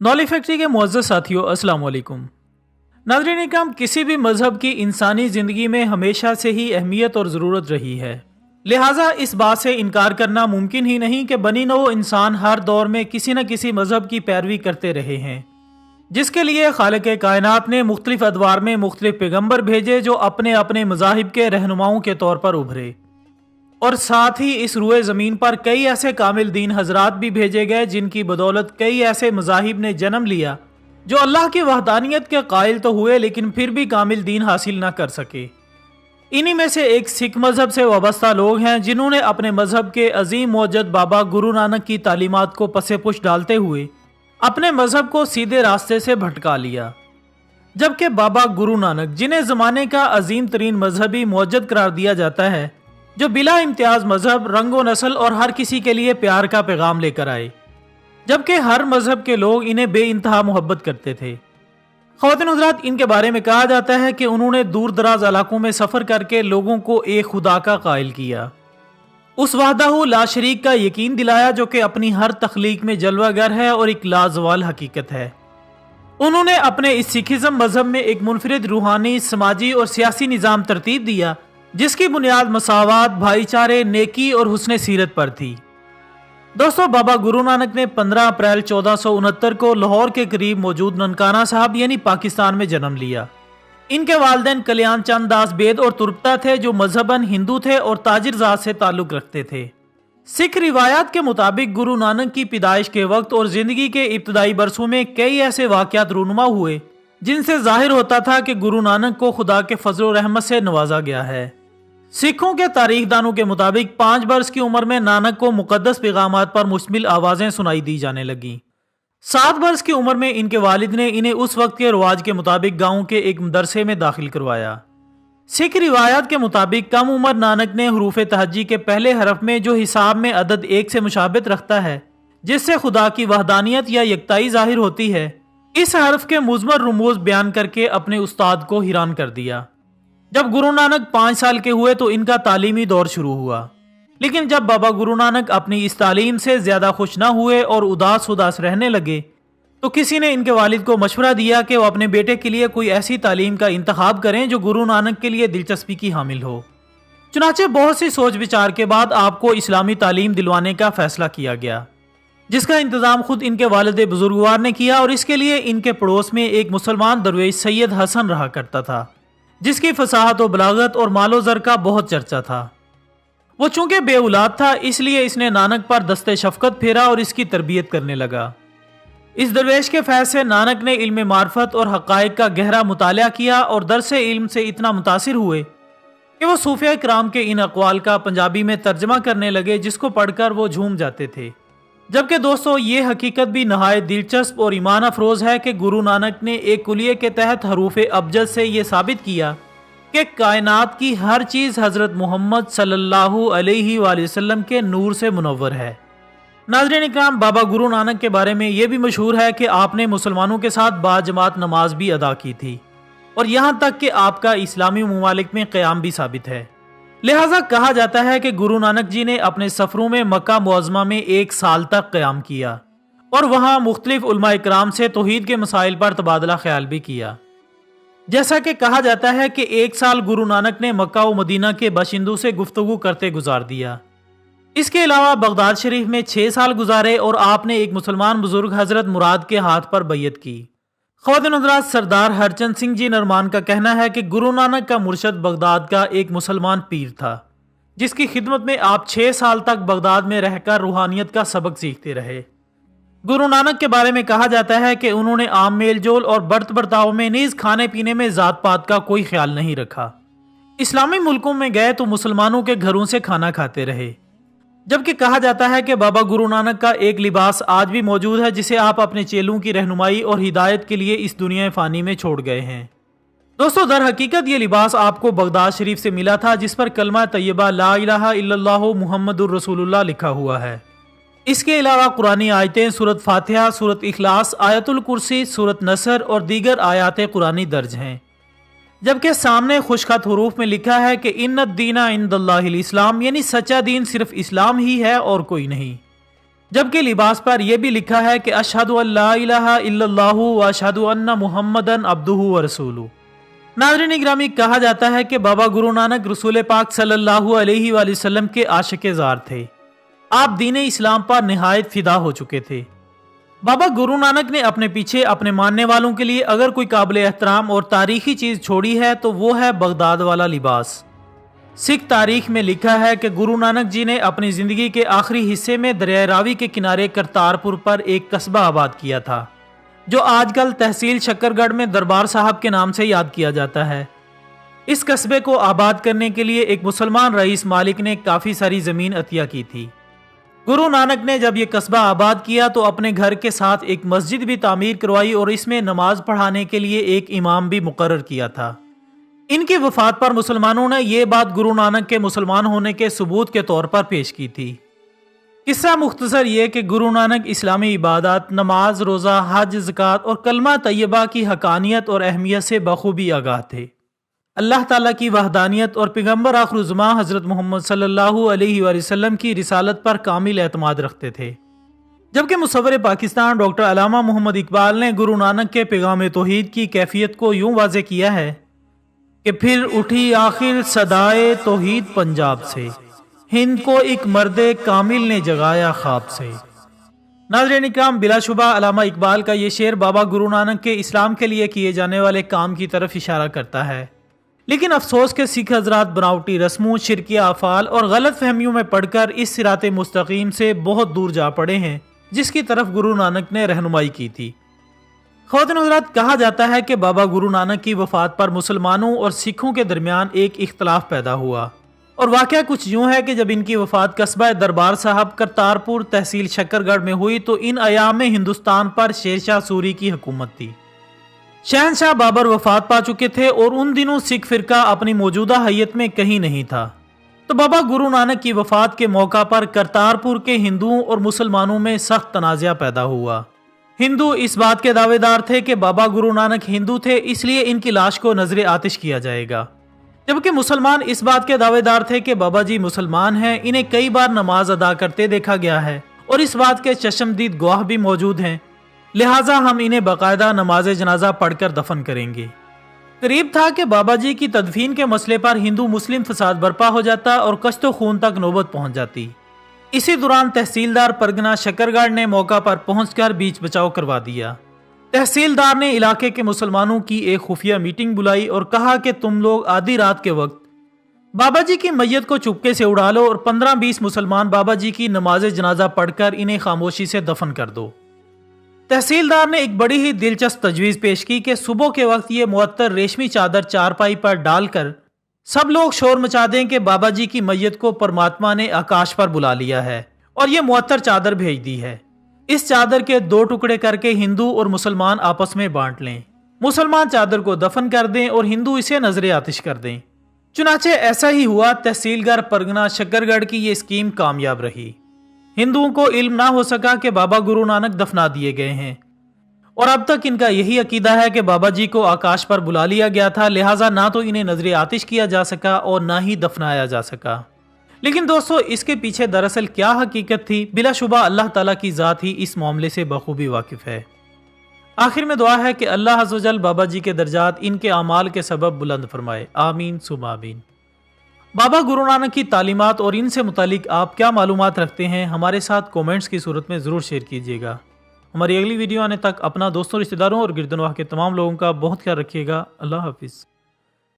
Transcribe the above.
نالی فیکٹری کے معزز ساتھیوں، السلام علیکم۔ ناظرین اکرام، کسی بھی مذہب کی انسانی زندگی میں ہمیشہ سے ہی اہمیت اور ضرورت رہی ہے، لہٰذا اس بات سے انکار کرنا ممکن ہی نہیں کہ بنی نوع انسان ہر دور میں کسی نہ کسی مذہب کی پیروی کرتے رہے ہیں، جس کے لیے خالق کائنات نے مختلف ادوار میں مختلف پیغمبر بھیجے جو اپنے اپنے مذاہب کے رہنماؤں کے طور پر ابھرے، اور ساتھ ہی اس روئے زمین پر کئی ایسے کامل دین حضرات بھی بھیجے گئے جن کی بدولت کئی ایسے مذاہب نے جنم لیا جو اللہ کی وحدانیت کے قائل تو ہوئے لیکن پھر بھی کامل دین حاصل نہ کر سکے۔ انہی میں سے ایک سکھ مذہب سے وابستہ لوگ ہیں جنہوں نے اپنے مذہب کے عظیم موجد بابا گرو نانک کی تعلیمات کو پس پش ڈالتے ہوئے اپنے مذہب کو سیدھے راستے سے بھٹکا لیا، جبکہ بابا گرو نانک، جنہیں زمانے کا عظیم ترین مذہبی موجد قرار دیا جاتا ہے، جو بلا امتیاز مذہب، رنگ و نسل اور ہر کسی کے لیے پیار کا پیغام لے کر آئے، جبکہ ہر مذہب کے لوگ انہیں بے انتہا محبت کرتے تھے۔ خواتین حضرات، ان کے بارے میں کہا جاتا ہے کہ انہوں نے دور دراز علاقوں میں سفر کر کے لوگوں کو ایک خدا کا قائل کیا، اس وحدہ لا شریک کا یقین دلایا جو کہ اپنی ہر تخلیق میں جلوہ گر ہے اور ایک لازوال حقیقت ہے۔ انہوں نے اپنے اس سکھزم مذہب میں ایک منفرد روحانی، سماجی اور سیاسی نظام ترتیب دیا جس کی بنیاد مساوات، بھائی چارے، نیکی اور حسن سیرت پر تھی۔ دوستو، بابا گرو نانک نے 15 اپریل 1469 کو لاہور کے قریب موجود ننکانہ صاحب یعنی پاکستان میں جنم لیا۔ ان کے والدین کلیان چند داس بید اور ترپتا تھے جو مذہباً ہندو تھے اور تاجر ذات سے تعلق رکھتے تھے۔ سکھ روایات کے مطابق گرو نانک کی پیدائش کے وقت اور زندگی کے ابتدائی برسوں میں کئی ایسے واقعات رونما ہوئے جن سے ظاہر ہوتا تھا کہ گرو نانک کو خدا کے فضل و رحمت سے نوازا گیا ہے۔ سکھوں کے تاریخ دانوں کے مطابق 5 برس کی عمر میں نانک کو مقدس پیغامات پر مشتمل آوازیں سنائی دی جانے لگیں۔ 7 برس کی عمر میں ان کے والد نے انہیں اس وقت کے رواج کے مطابق گاؤں کے ایک مدرسے میں داخل کروایا۔ سکھ روایات کے مطابق کم عمر نانک نے حروف تہجی کے پہلے حرف میں جو حساب میں عدد 1 سے مشابہت رکھتا ہے، جس سے خدا کی وحدانیت یا یکتائی ظاہر ہوتی ہے، اس حرف کے مضمر رموز بیان کر کے اپنے استاد کو حیران کر دیا۔ جب گرو نانک 5 سال کے ہوئے تو ان کا تعلیمی دور شروع ہوا، لیکن جب بابا گرو نانک اپنی اس تعلیم سے زیادہ خوش نہ ہوئے اور اداس رہنے لگے تو کسی نے ان کے والد کو مشورہ دیا کہ وہ اپنے بیٹے کے لیے کوئی ایسی تعلیم کا انتخاب کریں جو گرو نانک کے لیے دلچسپی کی حامل ہو۔ چنانچہ بہت سی سوچ بچار کے بعد آپ کو اسلامی تعلیم دلوانے کا فیصلہ کیا گیا، جس کا انتظام خود ان کے والد بزرگوار نے کیا، اور اس کے لیے ان کے پڑوس میں ایک مسلمان درویش سید حسن رہا کرتا تھا جس کی فصاحت و بلاغت اور مال و زر کا بہت چرچا تھا۔ وہ چونکہ بے اولاد تھا، اس لیے اس نے نانک پر دست شفقت پھیرا اور اس کی تربیت کرنے لگا۔ اس درویش کے فیض سے نانک نے علم معرفت اور حقائق کا گہرا مطالعہ کیا اور درس علم سے اتنا متاثر ہوئے کہ وہ صوفیہ کرام کے ان اقوال کا پنجابی میں ترجمہ کرنے لگے جس کو پڑھ کر وہ جھوم جاتے تھے۔ جبکہ دوستو، یہ حقیقت بھی نہایت دلچسپ اور ایمان افروز ہے کہ گرو نانک نے ایک کلیے کے تحت حروف ابجد سے یہ ثابت کیا کہ کائنات کی ہر چیز حضرت محمد صلی اللہ علیہ وآلہ وسلم کے نور سے منور ہے۔ ناظرین اکرام، بابا گرو نانک کے بارے میں یہ بھی مشہور ہے کہ آپ نے مسلمانوں کے ساتھ باجماعت نماز بھی ادا کی تھی، اور یہاں تک کہ آپ کا اسلامی ممالک میں قیام بھی ثابت ہے۔ لہٰذا کہا جاتا ہے کہ گرو نانک جی نے اپنے سفروں میں مکہ معظمہ میں 1 سال تک قیام کیا اور وہاں مختلف علماء اکرام سے توحید کے مسائل پر تبادلہ خیال بھی کیا۔ جیسا کہ کہا جاتا ہے کہ 1 سال گرو نانک نے مکہ و مدینہ کے باشندوں سے گفتگو کرتے گزار دیا۔ اس کے علاوہ بغداد شریف میں 6 سال گزارے اور آپ نے ایک مسلمان بزرگ حضرت مراد کے ہاتھ پر بیعت کی۔ خواتین حضرات، سردار ہرچند سنگھ جی نرمان کا کہنا ہے کہ گرو نانک کا مرشد بغداد کا ایک مسلمان پیر تھا جس کی خدمت میں آپ 6 سال تک بغداد میں رہ کر روحانیت کا سبق سیکھتے رہے۔ گرو نانک کے بارے میں کہا جاتا ہے کہ انہوں نے عام میل جول اور برت برتاؤ میں نیز کھانے پینے میں ذات پات کا کوئی خیال نہیں رکھا۔ اسلامی ملکوں میں گئے تو مسلمانوں کے گھروں سے کھانا کھاتے رہے، جبکہ کہا جاتا ہے کہ بابا گرو نانک کا ایک لباس آج بھی موجود ہے جسے آپ اپنے چیلوں کی رہنمائی اور ہدایت کے لیے اس دنیا فانی میں چھوڑ گئے ہیں۔ دوستو، در حقیقت یہ لباس آپ کو بغداد شریف سے ملا تھا جس پر کلمہ طیبہ لا الہ الا اللہ محمد الرسول اللہ لکھا ہوا ہے۔ اس کے علاوہ قرآنی آیتیں سورۃ فاتحہ، سورۃ اخلاص، آیت الکرسی، سورۃ نصر اور دیگر آیات قرآنی درج ہیں، جبکہ سامنے خشخط حروف میں لکھا ہے کہ ان الدین عند اللہ الاسلام، یعنی سچا دین صرف اسلام ہی ہے اور کوئی نہیں۔ جبکہ لباس پر یہ بھی لکھا ہے کہ اشہد ان لا الہ الا اللہ و اشہد ان محمدن عبدہ و رسولہ۔ ناظرین گرامی، کہا جاتا ہے کہ بابا گرو نانک رسول پاک صلی اللہ علیہ وآلہ وسلم کے عاشق زار تھے۔ آپ دین اسلام پر نہایت فدا ہو چکے تھے۔ بابا گرو نانک نے اپنے پیچھے اپنے ماننے والوں کے لیے اگر کوئی قابل احترام اور تاریخی چیز چھوڑی ہے تو وہ ہے بغداد والا لباس۔ سکھ تاریخ میں لکھا ہے کہ گرو نانک جی نے اپنی زندگی کے آخری حصے میں دریائے راوی کے کنارے کرتارپور پر ایک قصبہ آباد کیا تھا، جو آج کل تحصیل شکر گڑھ میں دربار صاحب کے نام سے یاد کیا جاتا ہے۔ اس قصبے کو آباد کرنے کے لیے ایک مسلمان رئیس مالک نے کافی ساری زمین عطیہ کی تھی۔ گرو نانک نے جب یہ قصبہ آباد کیا تو اپنے گھر کے ساتھ ایک مسجد بھی تعمیر کروائی اور اس میں نماز پڑھانے کے لیے ایک امام بھی مقرر کیا تھا۔ ان کی وفات پر مسلمانوں نے یہ بات گرو نانک کے مسلمان ہونے کے ثبوت کے طور پر پیش کی تھی۔ قصہ مختصر یہ کہ گرو نانک اسلامی عبادات، نماز، روزہ، حج، زکوٰۃ اور کلمہ طیبہ کی حقانیت اور اہمیت سے بخوبی آگاہ تھے۔ اللہ تعالیٰ کی وحدانیت اور پیغمبر آخر الزماں حضرت محمد صلی اللہ علیہ وآلہ وسلم کی رسالت پر کامل اعتماد رکھتے تھے۔ جبکہ مصور پاکستان ڈاکٹر علامہ محمد اقبال نے گرو نانک کے پیغام توحید کی کیفیت کو یوں واضح کیا ہے کہ پھر اٹھی آخر صدائے توحید پنجاب سے، ہند کو ایک مرد کامل نے جگایا خواب سے۔ ناظرین اکرام، بلا شبہ علامہ اقبال کا یہ شعر بابا گرو نانک کے اسلام کے لیے کیے جانے والے کام کی طرف اشارہ کرتا ہے، لیکن افسوس کہ سکھ حضرات بناوٹی رسموں، شرکیہ افعال اور غلط فہمیوں میں پڑھ کر اس صراط مستقیم سے بہت دور جا پڑے ہیں جس کی طرف گرو نانک نے رہنمائی کی تھی۔ خواتین حضرات، کہا جاتا ہے کہ بابا گرو نانک کی وفات پر مسلمانوں اور سکھوں کے درمیان ایک اختلاف پیدا ہوا، اور واقعہ کچھ یوں ہے کہ جب ان کی وفات قصبہ دربار صاحب کرتارپور تحصیل شکر گڑھ میں ہوئی تو ان ایام میں ہندوستان پر شیر شاہ سوری کی حکومت تھی۔ شہنشاہ بابر وفات پا چکے تھے اور ان دنوں سکھ فرقہ اپنی موجودہ حیت میں کہیں نہیں تھا، تو بابا گرو نانک کی وفات کے موقع پر کرتارپور کے ہندوؤں اور مسلمانوں میں سخت تنازع پیدا ہوا۔ ہندو اس بات کے دعوے دار تھے کہ بابا گرو نانک ہندو تھے، اس لیے ان کی لاش کو نذر آتش کیا جائے گا، جبکہ مسلمان اس بات کے دعوے دار تھے کہ بابا جی مسلمان ہیں، انہیں کئی بار نماز ادا کرتے دیکھا گیا ہے اور اس بات کے چشمدید گواہ بھی موجود ہیں، لہٰذا ہم انہیں باقاعدہ نماز جنازہ پڑھ کر دفن کریں گے۔ قریب تھا کہ بابا جی کی تدفین کے مسئلے پر ہندو مسلم فساد برپا ہو جاتا اور کشت و خون تک نوبت پہنچ جاتی۔ اسی دوران تحصیلدار پرگنہ شکر گڑھ نے موقع پر پہنچ کر بیچ بچاؤ کروا دیا۔ تحصیلدار نے علاقے کے مسلمانوں کی ایک خفیہ میٹنگ بلائی اور کہا کہ تم لوگ آدھی رات کے وقت بابا جی کی میت کو چپکے سے اڑا لو اور 15-20 مسلمان بابا جی کی نماز جنازہ پڑھ کر انہیں خاموشی سے دفن کر دو۔ تحصیلدار نے ایک بڑی ہی دلچسپ تجویز پیش کی کہ صبح کے وقت یہ معطر ریشمی چادر چارپائی پر ڈال کر سب لوگ شور مچا دیں کہ بابا جی کی میت کو پرماتما نے آکاش پر بلا لیا ہے اور یہ معطر چادر بھیج دی ہے۔ اس چادر کے 2 ٹکڑے کر کے ہندو اور مسلمان آپس میں بانٹ لیں، مسلمان چادر کو دفن کر دیں اور ہندو اسے نذر آتش کر دیں۔ چنانچہ ایسا ہی ہوا۔ تحصیلدار پرگنہ شکر گڑھ کی یہ اسکیم کامیاب رہی۔ ہندوؤں کو علم نہ ہو سکا کہ بابا گرو نانک دفنا دیے گئے ہیں، اور اب تک ان کا یہی عقیدہ ہے کہ بابا جی کو آکاش پر بلا لیا گیا تھا، لہٰذا نہ تو انہیں نذر آتش کیا جا سکا اور نہ ہی دفنایا جا سکا۔ لیکن دوستو، اس کے پیچھے دراصل کیا حقیقت تھی؟ بلا شبہ اللہ تعالیٰ کی ذات ہی اس معاملے سے بخوبی واقف ہے۔ آخر میں دعا ہے کہ اللہ عز و جل بابا جی کے درجات ان کے اعمال کے سبب بلند فرمائے، آمین ثم آمین۔ بابا گرو نانک کی تعلیمات اور ان سے متعلق آپ کیا معلومات رکھتے ہیں، ہمارے ساتھ کومنٹس کی صورت میں ضرور شیئر کیجیے گا۔ ہماری اگلی ویڈیو آنے تک اپنا دوستوں، رشتہ داروں اور گردنواہ کے تمام لوگوں کا بہت خیال رکھیے گا۔ اللہ حافظ۔